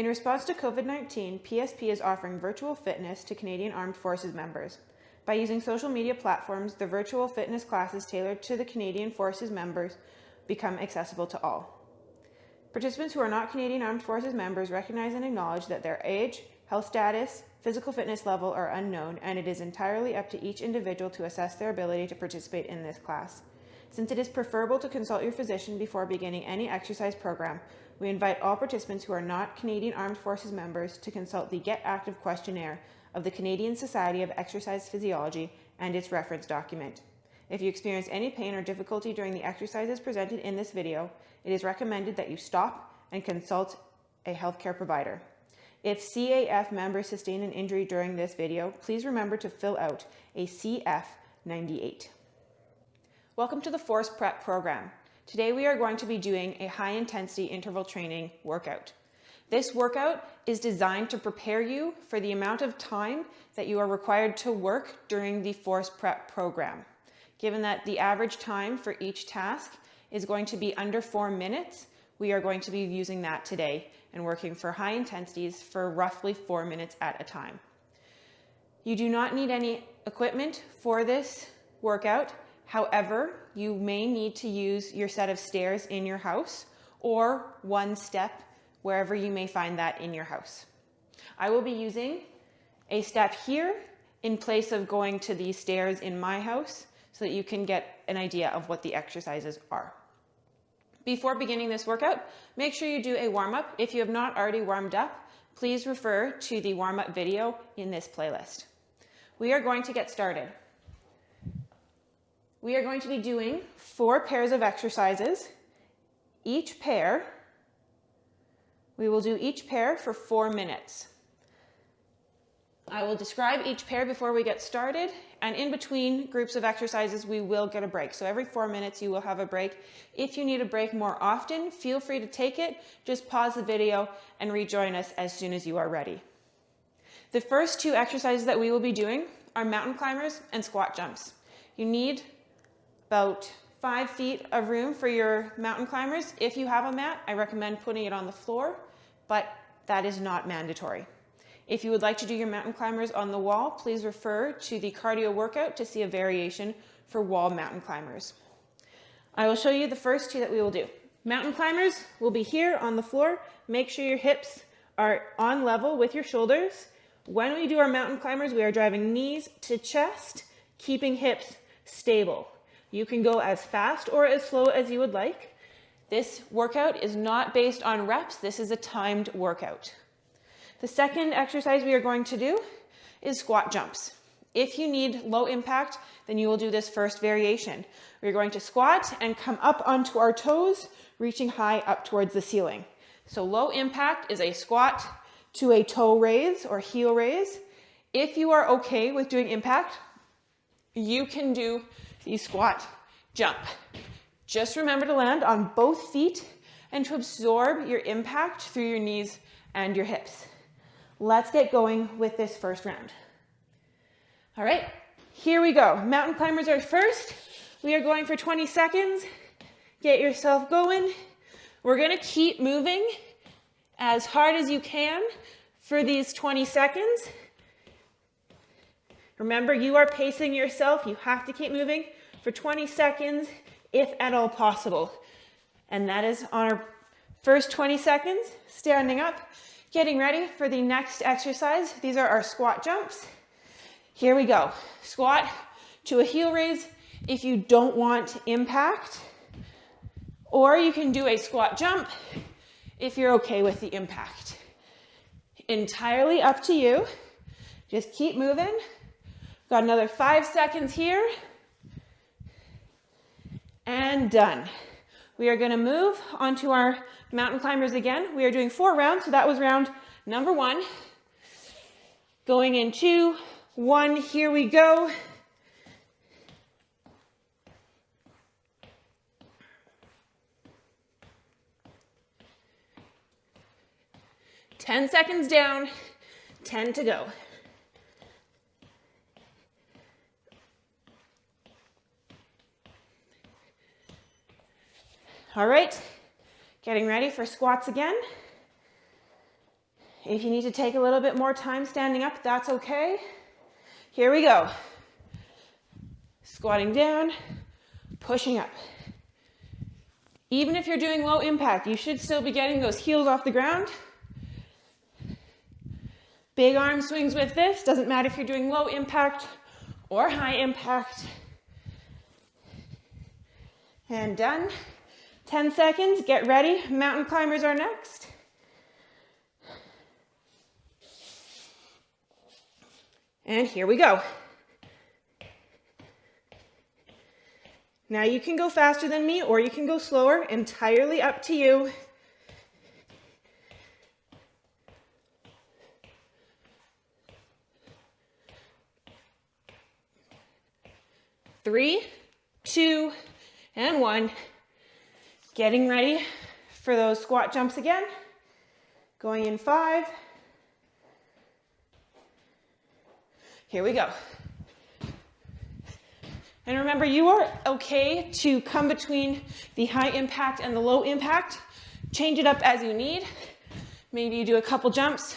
In response to COVID-19, PSP is offering virtual fitness to Canadian Armed Forces members. By using social media platforms, the virtual fitness classes tailored to the Canadian Forces members become accessible to all. Participants who are not Canadian Armed Forces members recognize and acknowledge that their age, health status, physical fitness level are unknown, and it is entirely up to each individual to assess their ability to participate in this class. Since it is preferable to consult your physician before beginning any exercise program, we invite all participants who are not Canadian Armed Forces members to consult the Get Active Questionnaire of the Canadian Society of Exercise Physiology and its reference document. If you experience any pain or difficulty during the exercises presented in this video, it is recommended that you stop and consult a healthcare provider. If CAF members sustain an injury during this video, please remember to fill out a CF98. Welcome to the Force Prep program. Today we are going to be doing a high-intensity interval training workout. This workout is designed to prepare you for the amount of time that you are required to work during the Force Prep program. Given that the average time for each task is going to be under 4 minutes, we are going to be using that today and working for high intensities for roughly 4 minutes at a time. You do not need any equipment for this workout. However, you may need to use your set of stairs in your house or one step wherever you may find that in your house. I will be using a step here in place of going to the stairs in my house so that you can get an idea of what the exercises are. Before beginning this workout, make sure you do a warm-up. If you have not already warmed up, please refer to the warm-up video in this playlist. We are going to get started. We are going to be doing 4 pairs of exercises. Each pair, we will do each pair for 4 minutes. I will describe each pair before we get started, and in between groups of exercises, we will get a break. So every 4 minutes, you will have a break. If you need a break more often, feel free to take it. Just pause the video and rejoin us as soon as you are ready. The first 2 exercises that we will be doing are mountain climbers and squat jumps. You need about 5 feet of room for your mountain climbers. If you have a mat, I recommend putting it on the floor, but that is not mandatory. If you would like to do your mountain climbers on the wall, please refer to the cardio workout to see a variation for wall mountain climbers. I will show you the first 2 that we will do. Mountain climbers will be here on the floor. Make sure your hips are on level with your shoulders. When we do our mountain climbers, we are driving knees to chest, keeping hips stable. You can go as fast or as slow as you would like. This workout is not based on reps. This is a timed workout. The second exercise we are going to do is squat jumps. If you need low impact, then you will do this first variation. We're going to squat and come up onto our toes, reaching high up towards the ceiling. So low impact is a squat to a toe raise or heel raise. If you are okay with doing impact, you can do the squat jump. Just remember to land on both feet and to absorb your impact through your knees and your hips. Let's get going with this first round. All right, here we go. Mountain climbers are first. We are going for 20 seconds. Get yourself going. We're gonna keep moving as hard as you can for these 20 seconds. Remember, you are pacing yourself. You have to keep moving for 20 seconds, if at all possible. And that is on our first 20 seconds, standing up, getting ready for the next exercise. These are our squat jumps. Here we go. Squat to a heel raise if you don't want impact, or you can do a squat jump if you're okay with the impact. Entirely up to you. Just keep moving. Got another 5 seconds here. And done. We are going to move onto our mountain climbers again. We are doing 4 rounds, so that was round number 1. Going in 2, 1, here we go. Ten seconds down, 10 to go. All right, getting ready for squats again. If you need to take a little bit more time standing up, that's okay. Here we go. Squatting down, pushing up. Even if you're doing low impact, you should still be getting those heels off the ground. Big arm swings with this. Doesn't matter if you're doing low impact or high impact. And done. 10 seconds, get ready. Mountain climbers are next. And here we go. Now you can go faster than me or you can go slower, entirely up to you. Three, two, and one. Getting ready for those squat jumps again. Going in 5. Here we go. And remember, you are okay to come between the high impact and the low impact. Change it up as you need. Maybe you do a couple jumps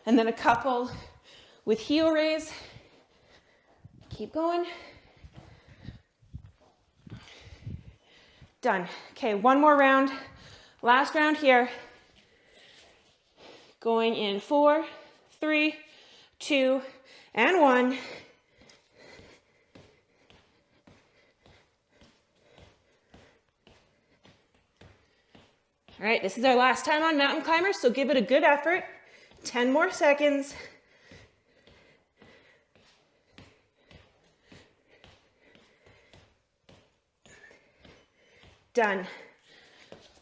and then a couple with heel raise. Keep going. Done. Okay, one more round. Last round here. Going in 4, 3, 2, and 1. All right, this is our last time on mountain climbers, so give it a good effort. 10 more seconds. Done.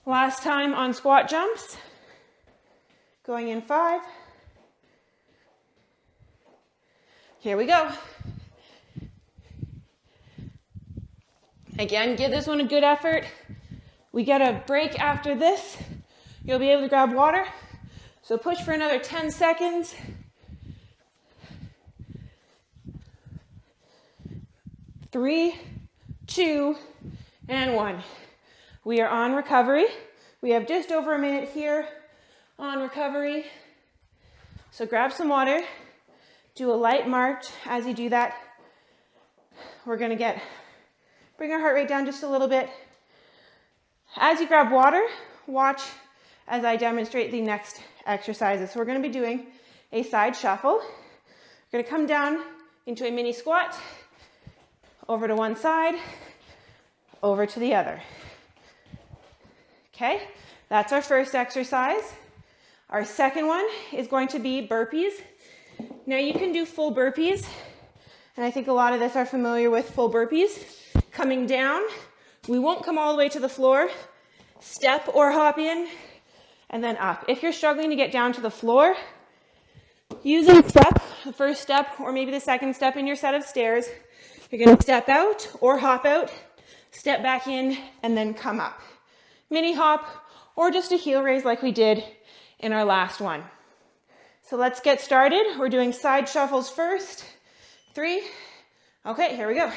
Last time on squat jumps. Going in 5. Here we go. Again, give this one a good effort. We get a break after this. You'll be able to grab water. So push for another 10 seconds. Three, 2, and 1. We are on recovery. We have just over a minute here on recovery. So grab some water. Do a light march. As you do that, we're going to bring our heart rate down just a little bit. As you grab water, watch as I demonstrate the next exercises. So we're going to be doing a side shuffle. We're going to come down into a mini squat, over to one side, over to the other. Okay, that's our first exercise. Our second one is going to be burpees. Now you can do full burpees, and I think a lot of us are familiar with full burpees. Coming down, we won't come all the way to the floor. Step or hop in, and then up. If you're struggling to get down to the floor, use a step, the first step, or maybe the second step in your set of stairs. You're going to step out or hop out, step back in, and then come up. Mini hop, or just a heel raise like we did in our last one. So let's get started. We're doing side shuffles first. 3. Okay, here we go.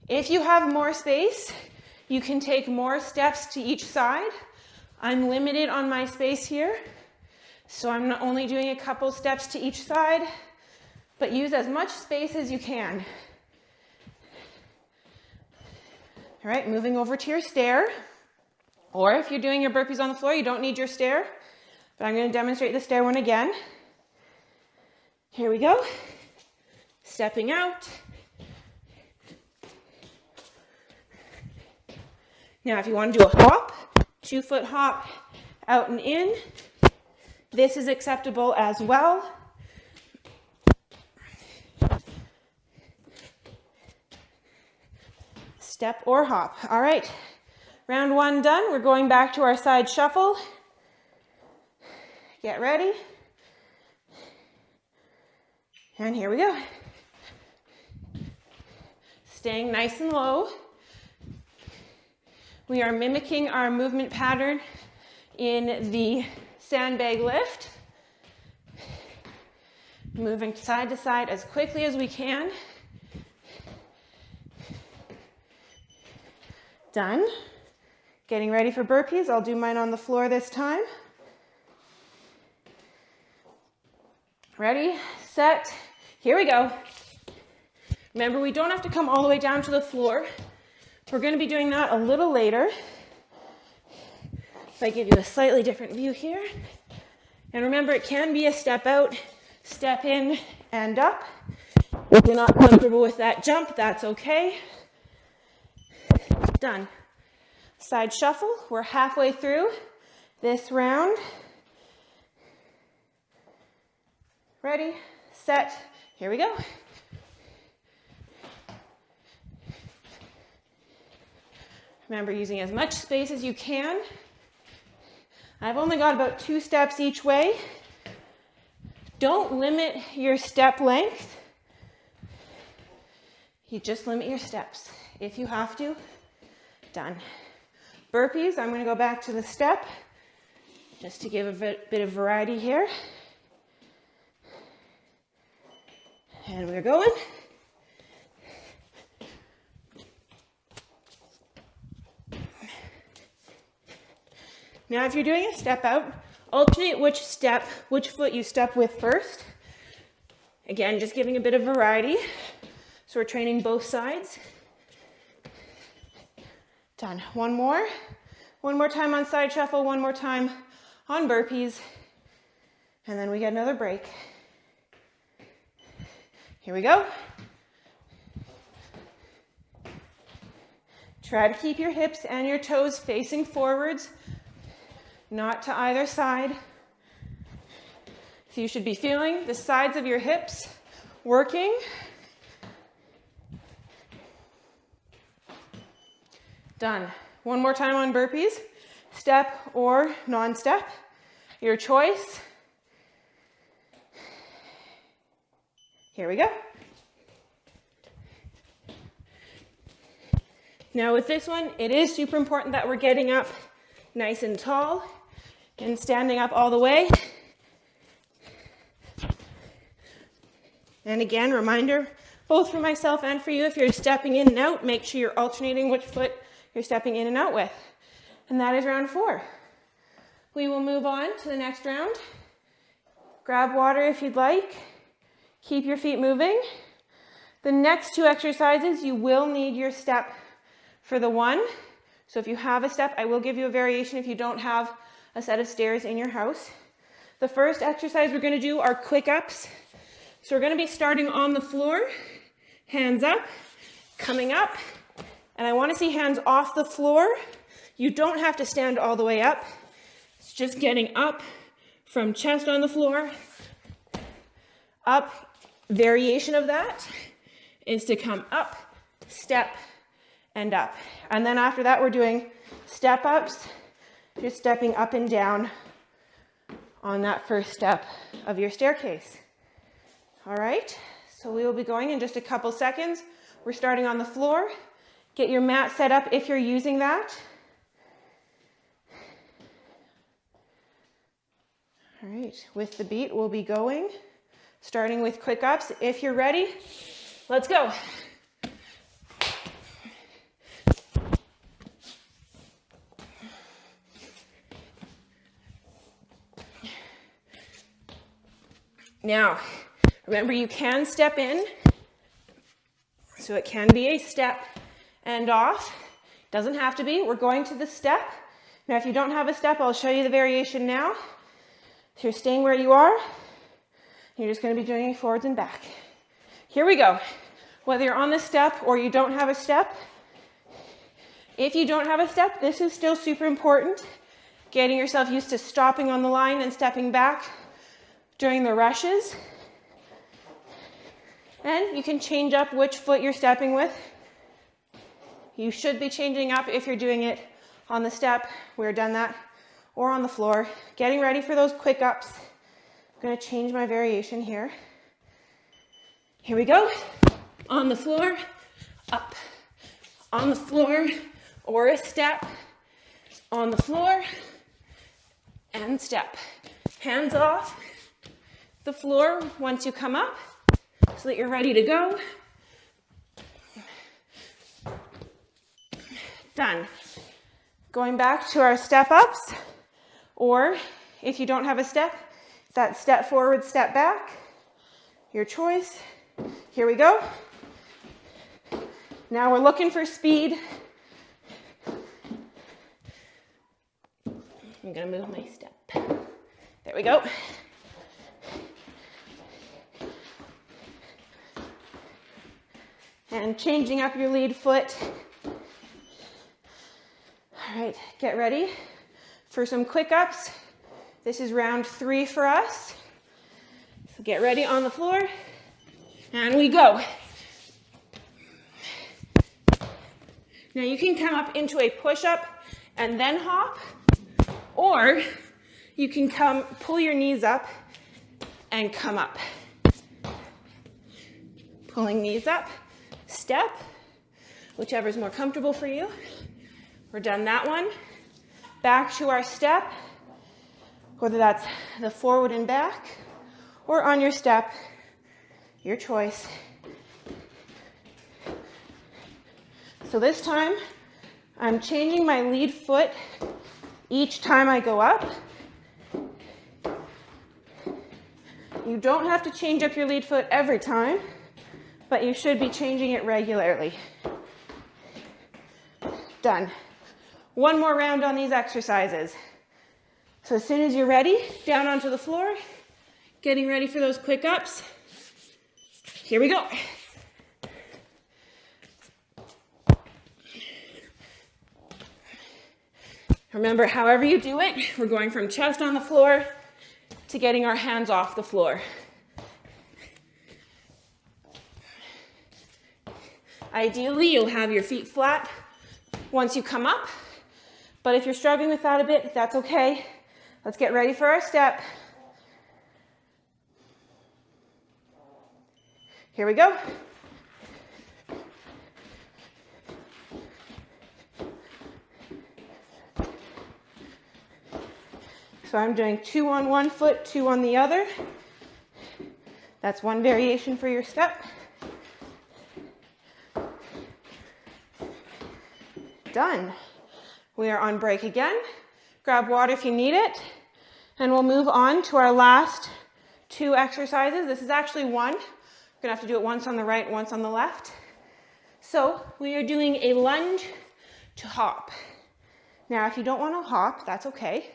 If you have more space, you can take more steps to each side. I'm limited on my space here, so I'm not only doing a couple steps to each side, but use as much space as you can. All right, moving over to your stair, or if you're doing your burpees on the floor, you don't need your stair, but I'm going to demonstrate the stair one again. Here we go. Stepping out. Now, if you want to do a hop, 2-foot hop out and in, this is acceptable as well. Step or hop. All right, round 1 done. We're going back to our side shuffle. Get ready. And here we go. Staying nice and low. We are mimicking our movement pattern in the sandbag lift. Moving side to side as quickly as we can. Done. Getting ready for burpees. I'll do mine on the floor this time. Ready, set, here we go. Remember, we don't have to come all the way down to the floor. We're going to be doing that a little later. If I give you a slightly different view here. And remember, it can be a step out, step in, and up. If you're not comfortable with that jump, that's okay. Done. Side shuffle. We're halfway through this round. Ready, set, here we go. Remember, using as much space as you can. I've only got about 2 steps each way. Don't limit your step length. You just limit your steps if you have to. Done. Burpees, I'm going to go back to the step just to give a bit of variety here. And we're going. Now, if you're doing a step out, alternate which foot you step with first. Again, just giving a bit of variety. So we're training both sides. Done. One more. One more time on side shuffle, one more time on burpees. And then we get another break. Here we go. Try to keep your hips and your toes facing forwards, not to either side. So you should be feeling the sides of your hips working. Done. One more time on burpees, step or non-step, your choice. Here we go. Now with this one, it is super important that we're getting up nice and tall and standing up all the way. And again, reminder, both for myself and for you, if you're stepping in and out, make sure you're alternating which foot you're stepping in and out with. And that is round 4. We will move on to the next round. Grab water if you'd like. Keep your feet moving. The next 2 exercises, you will need your step for the one. So if you have a step, I will give you a variation if you don't have a set of stairs in your house. The first exercise we're going to do are quick ups. So we're going to be starting on the floor, hands up, coming up, and I want to see hands off the floor. You don't have to stand all the way up. It's just getting up from chest on the floor, up. Variation of that is to come up, step, and up. And then after that, we're doing step ups, just stepping up and down on that first step of your staircase. All right, so we will be going in just a couple seconds. We're starting on the floor. Get your mat set up if you're using that. All right, with the beat, we'll be going. Starting with quick ups. If you're ready, let's go. Now, remember you can step in, so it can be a step and off. Doesn't have to be. We're going to the step. Now, if you don't have a step, I'll show you the variation now. So you're staying where you are. You're just going to be doing it forwards and back. Here we go. Whether you're on the step or you don't have a step, if you don't have a step, this is still super important. Getting yourself used to stopping on the line and stepping back during the rushes. And you can change up which foot you're stepping with. You should be changing up if you're doing it on the step. We're done that. Or on the floor. Getting ready for those quick ups. I'm going to change my variation here. Here we go. On the floor, up. On the floor, or a step. On the floor, and step. Hands off the floor once you come up, so that you're ready to go. Done. Going back to our step ups, or if you don't have a step, that step forward, step back. Your choice. Here we go. Now we're looking for speed. I'm gonna move my step. There we go. And changing up your lead foot. All right, get ready for some quick ups. This is round 3 for us. So get ready on the floor, and we go. Now you can come up into a push-up and then hop, or you can pull your knees up and come up. Pulling knees up, step, whichever is more comfortable for you. We're done that one. Back to our step, whether that's the forward and back, or on your step, your choice. So this time, I'm changing my lead foot each time I go up. You don't have to change up your lead foot every time, but you should be changing it regularly. Done. One more round on these exercises. So as soon as you're ready, down onto the floor, getting ready for those quick ups. Here we go. Remember, however you do it, we're going from chest on the floor to getting our hands off the floor. Ideally, you'll have your feet flat once you come up, but if you're struggling with that a bit, that's okay. Let's get ready for our step. Here we go. So I'm doing 2 on one foot, 2 on the other. That's one variation for your step. Done. We are on break again. Grab water if you need it. And we'll move on to our last 2 exercises. This is actually one. We're gonna have to do it once on the right, once on the left. So we are doing a lunge to hop. Now, if you don't want to hop, that's okay.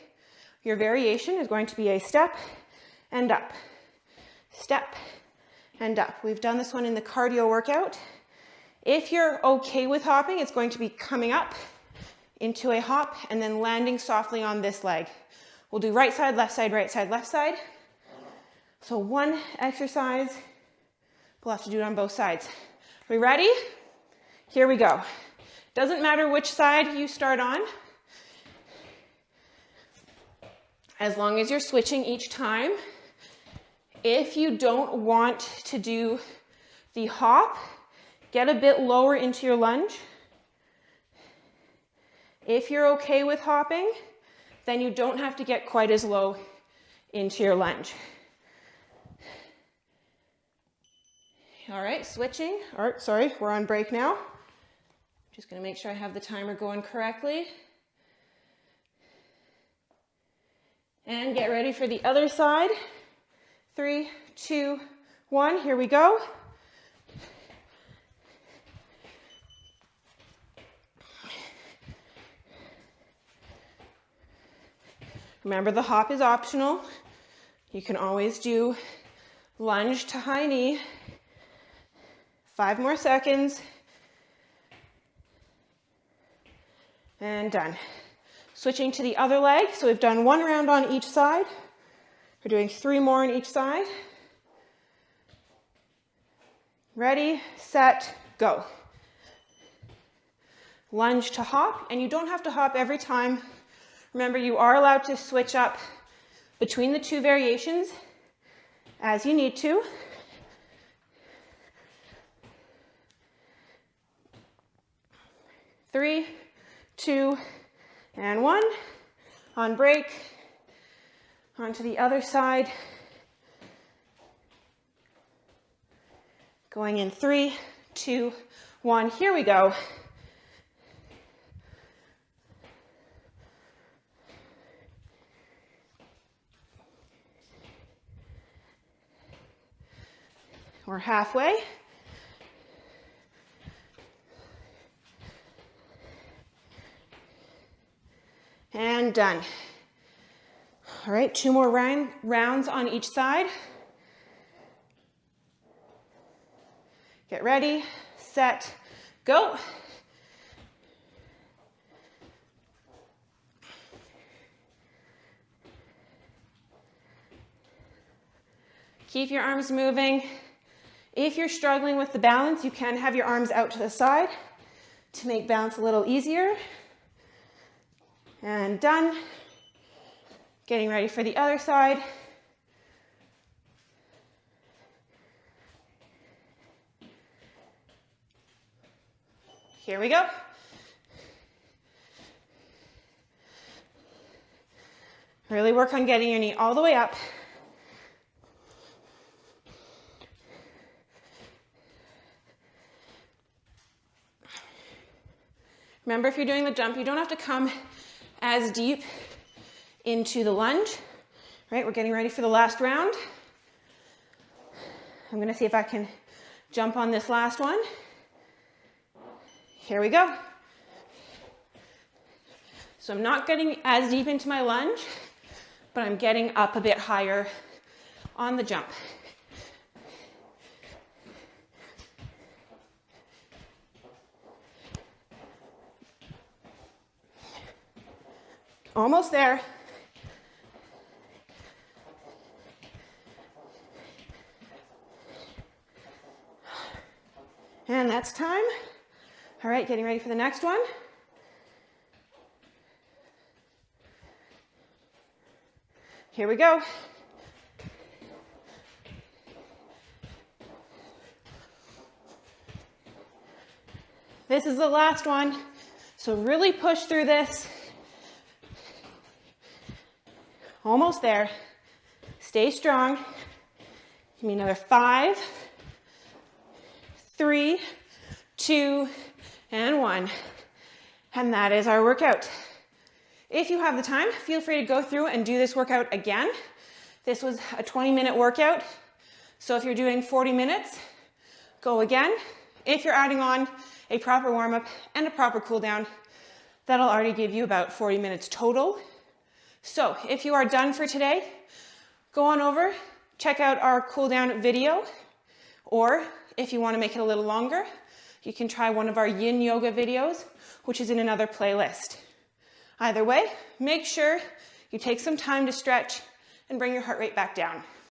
Your variation is going to be a step and up, step and up. We've done this one in the cardio workout. If you're okay with hopping, it's going to be coming up into a hop and then landing softly on this leg. We'll do right side, left side, right side, left side. So one exercise, we'll have to do it on both sides. We ready? Here we go. Doesn't matter which side you start on, as long as you're switching each time. If you don't want to do the hop, get a bit lower into your lunge. If you're okay with hopping, then you don't have to get quite as low into your lunge. All right, switching. All right, sorry, we're on break now. Just gonna make sure I have the timer going correctly. And get ready for the other side. 3, 2, 1, here we go. Remember, the hop is optional. You can always do lunge to high knee. 5 more seconds. And done. Switching to the other leg. So we've done 1 round on each side. We're doing 3 more on each side. Ready, set, go. Lunge to hop, and you don't have to hop every time. Remember, you are allowed to switch up between the 2 variations as you need to. Three, 2, and 1. On break. Onto the other side. Going in 3, 2, 1. Here we go. We're halfway. And done. All right, 2 more rounds on each side. Get ready, set, go. Keep your arms moving. If you're struggling with the balance, you can have your arms out to the side to make balance a little easier. And done. Getting ready for the other side. Here we go. Really work on getting your knee all the way up. Remember, if you're doing the jump, you don't have to come as deep into the lunge. Right, we're getting ready for the last round. I'm gonna see if I can jump on this last one. Here we go. So I'm not getting as deep into my lunge, but I'm getting up a bit higher on the jump. Almost there. And that's time. All right, getting ready for the next one. Here we go. This is the last one, so really push through this. Almost there. Stay strong. Give me another 5, 3, 2, and 1. And that is our workout. If you have the time, feel free to go through and do this workout again. This was a 20-minute workout. So if you're doing 40 minutes, go again. If you're adding on a proper warm-up and a proper cool down, that'll already give you about 40 minutes total. So if you are done for today, go on over, check out our cool down video, or if you want to make it a little longer, you can try one of our yin yoga videos, which is in another playlist. Either way, make sure you take some time to stretch and bring your heart rate back down.